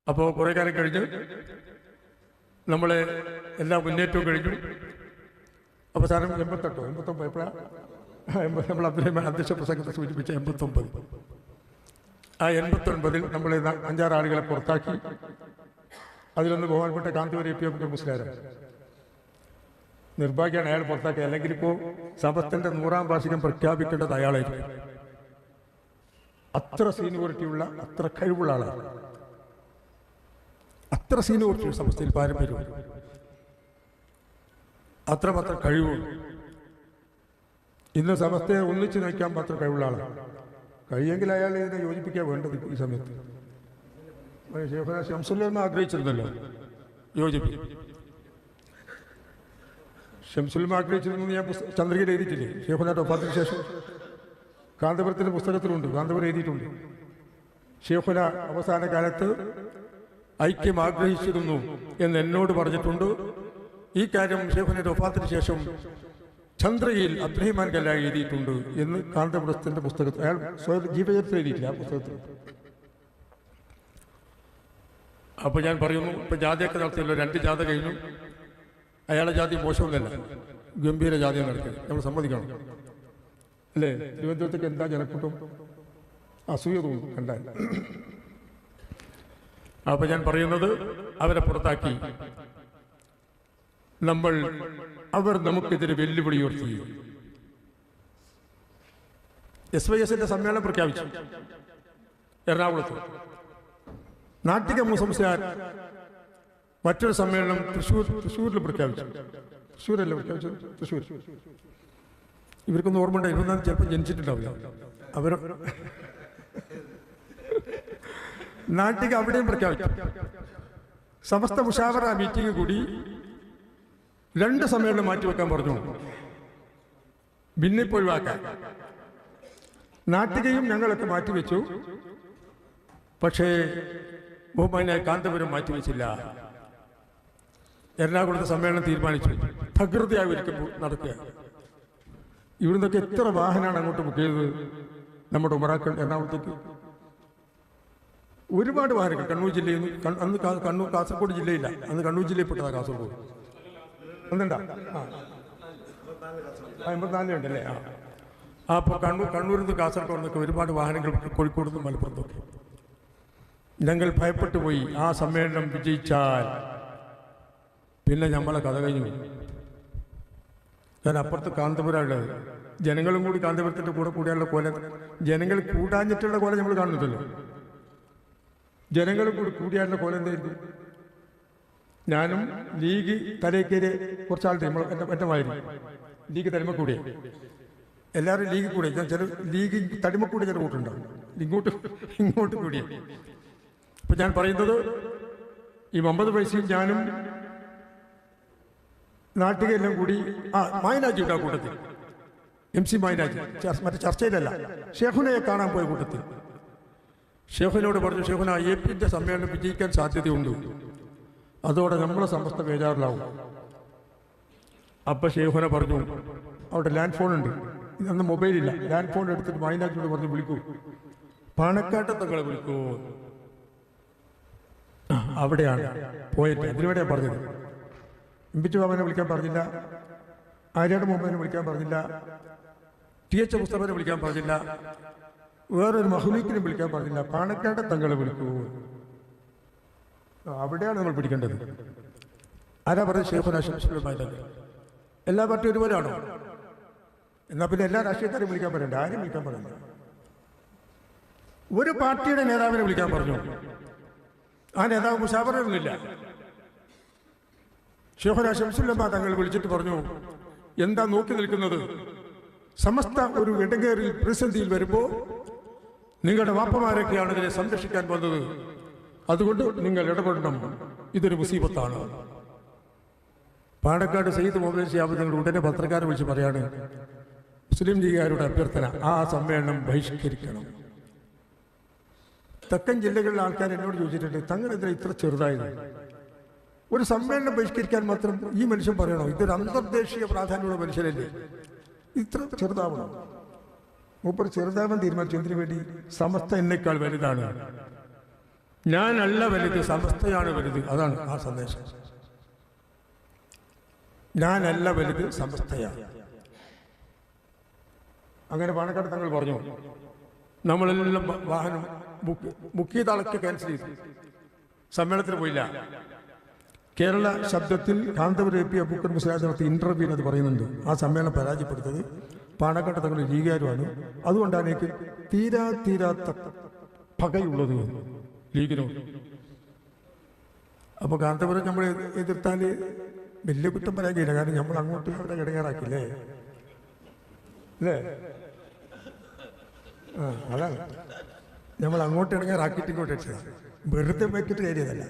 അപ്പോൾ കുറേ കാലം കഴിഞ്ഞ് നമ്മളെ എല്ലാ മുന്നേറ്റവും കഴിഞ്ഞു. അവസാനം 89 എപ്പോഴാണ് നമ്മൾ അധ്യക്ഷ പ്രസംഗത്തെ സൂചിപ്പിച്ച 89. ആ 89 നമ്മൾ 5-6 ആളുകളെ പുറത്താക്കി. അതിലൊന്ന് ബഹുമാനപ്പെട്ട കാന്തപുരം എ പി മുസ്ലിയാരാണ്. നിർഭാഗ്യമാണ് അയാൾ പുറത്താക്കി. അല്ലെങ്കിൽ ഇപ്പോൾ സമസ്തന്റെ 100ാം വാർഷികം പ്രഖ്യാപിക്കേണ്ടത് അയാളായിരിക്കും. അത്ര സീനിയോറിറ്റിയുള്ള, അത്ര കഴിവുള്ള ആളാണ്. അത്ര സീനിയോറിറ്റി സമസ്തയിൽ പാരമ്പര്യം, അത്രമാത്രം കഴിവുണ്ട്. ഇന്ന് സമസ്തയെ ഒന്നിച്ചു നയിക്കാൻ മാത്രം കഴിവുള്ള ആളാണ്. കഴിയെങ്കിൽ അയാൾ ഇതിനെ യോജിപ്പിക്കാൻ വേണ്ടത് ഈ സമയത്ത്. ഷെയ്ഖുന ശംസുൽ ആഗ്രഹിച്ചിരുന്നല്ലോ യോജിപ്പിക്കും. ഷംസുൽ ആഗ്രഹിച്ചിരുന്നു. ഞാൻ ചന്ദ്രികയിൽ എഴുതിയിട്ടില്ലേ? ഷെയ്ഖുനയുടെ വഫാത്തിന് ശേഷം കാന്തപുരത്തിൻ്റെ പുസ്തകത്തിലുണ്ട്, കാന്തപുരം എഴുതിയിട്ടുണ്ട്. ഷെയ്ഖുന അവസാന കാലത്ത് ഐക്യം ആഗ്രഹിച്ചിരുന്നു എന്ന് എന്നോട് പറഞ്ഞിട്ടുണ്ട്. ഈ കാര്യം ഷെയ്ഖുനയുടെ വഫാത്തിന് ശേഷം ചന്ദ്രയിൽ അബ്ദുറഹിമാൻ കല്ലാ എഴുതിയിട്ടുണ്ട് എന്ന് കാന്തപുരത്തിൻ്റെ പുസ്തകത്തിൽ, അയാൾ സ്വയം ജീവചരിത്രം എഴുതിയിട്ടില്ല ആ പുസ്തകത്തിൽ. അപ്പോൾ ഞാൻ പറയുന്നു, ഇപ്പം ജാതിയൊക്കെ നടത്തിയല്ലോ, 2 ജാഥ കഴിഞ്ഞു. അയാളുടെ ജാതി മോശമൊന്നുമല്ല, ഗംഭീര ജാതിയാണ് നടത്തിയത്. നമ്മൾ സമ്മതിക്കണം അല്ലേ? തിരുവനന്തപുരത്തേക്ക് എന്താ ജനക്കൂട്ടം, അസൂയ തോന്നും കണ്ടാൽ. അപ്പോൾ ഞാൻ പറയുന്നത്, അവരെ പുറത്താക്കി. അവർ നമുക്കെതിരെ വെല്ലുവിളി ഉയർത്തി. SYSന്റെ സമ്മേളനം പ്രഖ്യാപിച്ചു എറണാകുളത്ത്. നാട്ടിക മുസംസാർ മറ്റൊരു സമ്മേളനം തൃശ്ശൂരിൽ പ്രഖ്യാപിച്ചു. തൃശ്ശൂരല്ലേ പ്രഖ്യാപിച്ചത്? തൃശ്ശൂർ. ഇവർക്കൊന്നും ഓർമ്മ ഉണ്ടായി, ഇവരൊന്നും ചിലപ്പോൾ ജനിച്ചിട്ടുണ്ടാവില്ല. അവർ നാട്ടിക അവിടെയും പ്രഖ്യാപിച്ചു. സമസ്ത മുഷാവറ മീറ്റിംഗ് കൂടി 2 സമ്മേളനം മാറ്റിവെക്കാൻ പറഞ്ഞു, ഭിന്നിപ്പ് ഒഴിവാക്കാൻ. നാട്ടികയും ഞങ്ങളൊക്കെ മാറ്റിവെച്ചു. പക്ഷേ ബഹുമാനായ കാന്തപുരം മാറ്റിവെച്ചില്ല. എറണാകുളത്തെ സമ്മേളനം തീരുമാനിച്ചു. തകൃതിയായി ഒരിക്കൽ നടക്കുക. ഇവിടുന്നൊക്കെ എത്ര വാഹനമാണ് അങ്ങോട്ട് ബുക്ക് ചെയ്തത് നമ്മുടെ ഉമറാക്കൾ എറണാകുളത്തേക്ക്? ഒരുപാട് വാഹനങ്ങൾ. കണ്ണൂർ ജില്ലയിൽ നിന്ന്, അന്ന് കാസർഗോഡ് ജില്ലയില്ല, അന്ന് കണ്ണൂർ ജില്ലയിൽ പെട്ടതാണ് കാസർഗോഡ്. ഒന്നുണ്ടാ? 84 ഉണ്ടല്ലേ? അപ്പോൾ കണ്ണൂരിൽ നിന്ന് കാസർഗോഡ് നിന്നൊക്കെ ഒരുപാട് വാഹനങ്ങൾ, കോഴിക്കോട് നിന്ന് മലപ്പുറത്തൊക്കെ. ഞങ്ങൾ ഭയപ്പെട്ടു പോയി. ആ സമ്മേളനം വിജയിച്ചാൽ പിന്നെ നമ്മളെ കഥ കഴിഞ്ഞു. ഞാൻ അപ്പുറത്ത് കാന്തപുരമുള്ളത്, ജനങ്ങളും കൂടി കാന്തപുരത്തിൻ്റെ കൂടെയുള്ള കോല, ജനങ്ങൾ കൂടാഞ്ഞിട്ടുള്ള കോല നമ്മൾ കാണുന്നില്ലല്ലോ. ജനങ്ങളും കൂടി കൂടിയാലുള്ള കോല എന്തായിരിക്കും? ഞാനും ലീഗ് തലക്കേര് കുറച്ചാളുടെ എൻ്റെ മാതിരി ലീഗ് തടിമ കൂടിയ എല്ലാവരും ലീഗ് കൂടെ, ചില ലീഗ് തടിമ കൂടി ചില കൂട്ടുണ്ടാവും, ഇങ്ങോട്ട് കൂടിയ. ഇപ്പം ഞാൻ പറയുന്നത്, ഈ 50 പൈസയും ഞാനും നാട്ടികയെല്ലാം കൂടി മായനാജി ഉണ്ട് ആ കൂട്ടത്തിൽ. MC മായനാജി, മറ്റേ ചർച്ചയിലല്ല, ഷെയ്ഖുനയെ കാണാൻ പോയ കൂട്ടത്തിൽ. ഷെയ്ഖുനോട് പറഞ്ഞു, ഷെയ്ഖുന AP സമ്മേളനം വിജയിക്കാൻ സാധ്യതയുണ്ട്, അതോടെ നമ്മളെ സമസ്ത ബേജാറിലാവും. അപ്പം ഷെയ്ഖുന പറഞ്ഞു, അവിടെ ലാൻഡ് ഫോൺ ഉണ്ട്, അന്ന് മൊബൈലില്ല. ലാൻഡ് ഫോൺ എടുത്തിട്ട് മായനാജിയോട് പറഞ്ഞു, വിളിക്കൂ, പാണക്കാട്ട് തങ്ങളെ വിളിക്കൂ. അവിടെയാണ് പോയിട്ട്. അതിനുവേണ്ടിയാണ് പറഞ്ഞത്. എംപിച്ചു ബാബനെ വിളിക്കാൻ പറഞ്ഞില്ല, ആര്യാട് മുഹമ്മദിനെ വിളിക്കാൻ പറഞ്ഞില്ല, TH മുസ്തഫനെ വിളിക്കാൻ പറഞ്ഞില്ല, വേറൊരു മഹ്ലൂക്കിനെ വിളിക്കാൻ പറഞ്ഞില്ല. പാണക്കാട് തങ്ങളെ വിളിക്കൂ. അവിടെയാണ് നമ്മൾ പിടിക്കേണ്ടത്. ആരാ പറഞ്ഞത്? ഷെയ്ഖുന ശംസുൽ. എല്ലാ പാർട്ടിയും ഒരുപോലെയാണോ? എന്നാൽ പിന്നെ എല്ലാ രാഷ്ട്രീയക്കാരെയും വിളിക്കാൻ പറയണ്ട. ആരും വിളിക്കാൻ പറഞ്ഞില്ല. ഒരു പാർട്ടിയുടെ നേതാവിനെ വിളിക്കാൻ പറഞ്ഞു. ആ നേതാവ് മുഷാവറയൊന്നുമില്ല. ഷെയ്ഖുന ശംസുൽ തങ്ങൾ വിളിച്ചിട്ട് പറഞ്ഞു, എന്താ നോക്കി നിൽക്കുന്നത്? സമസ്ത ഒരു ഇടങ്ങേറിൽ പ്രതിസന്ധിയിൽ വരുമ്പോൾ നിങ്ങളുടെ വാപ്പമാരൊക്കെയാണ് ഇതിനെ സംരക്ഷിക്കാൻ വന്നത്. അതുകൊണ്ട് നിങ്ങൾ ഇടപെടണം, ഇതൊരു മുസീബത്താണ്. പാണക്കാട് സയ്യിദ് മുഹമ്മദ് ശിഹാബ് നിങ്ങൾ ഉടനെ പത്രക്കാരെ വിളിച്ച് പറയാണ്, മുസ്ലിം ലീഗുകാരുടെ അഭ്യർത്ഥന, ആ സമ്മേളനം ബഹിഷ്കരിക്കണം. തെക്കൻ ജില്ലകളിലെ ആൾക്കാർ എന്നോട് ചോദിച്ചിട്ടുണ്ട്, തങ്ങളെന്തിനാ ഇത്ര ചെറുതായത്? ഒരു സമ്മേളനം ബഹിഷ്കരിക്കാൻ മാത്രം ഈ മനുഷ്യൻ പറയണോ? ഇതൊരു അന്തർദേശീയ പ്രാധാന്യമുള്ള മനുഷ്യരല്ലേ, ഇത്ര ചെറുതാവണം? മൂപ്പർ ചെറുതാവാൻ തീരുമാനിച്ചു. എന്തിനു വേണ്ടി? സമസ്ത എന്നേക്കാൾ വലുതാണ്. ഞാനല്ല വലുത്, സമസ്തയാണ് വലുത്. അതാണ് ആ സന്ദേശം. ഞാനല്ല വലുത്, സമസ്തയാണ്. അങ്ങനെ പാണക്കാട് തങ്ങൾ പറഞ്ഞു. നമ്മളെല്ലാം വാഹനം ബുക്ക് ചെയ്ത ആളൊക്കെ ക്യാൻസൽ ചെയ്തു, സമ്മേളനത്തിന് പോയില്ല. കേരള ശബ്ദത്തിൽ കാന്തപുരം എ പി അബൂബക്കർ മുസ്ലിയാർ നടത്തിയ ഇന്റർവ്യൂവിൽ അത് പറയുന്നുണ്ട്. ആ സമ്മേളനം പരാജയപ്പെടുത്തത് പാണക്കാട് തങ്ങളുടെ ലീഗുകാരുമാണ്. അതുകൊണ്ടാണ് എനിക്ക് തീരാത്ത പകയുള്ളത് ലീഗിനോട്. അപ്പോൾ കാന്തപുരം നമ്മൾ എതിർത്താൽ വലിയ കുറ്റം പറയാൻ കഴിയില്ല, കാരണം നമ്മൾ അങ്ങോട്ട് അവരെ ഇടങ്ങേറാക്കില്ലേ അല്ലേ? അതാണ് നമ്മൾ അങ്ങോട്ട് ഇടങ്ങേറാക്കിയിട്ട് ഇങ്ങോട്ട് വെറുതെ വെക്കിട്ട് കാര്യമല്ല.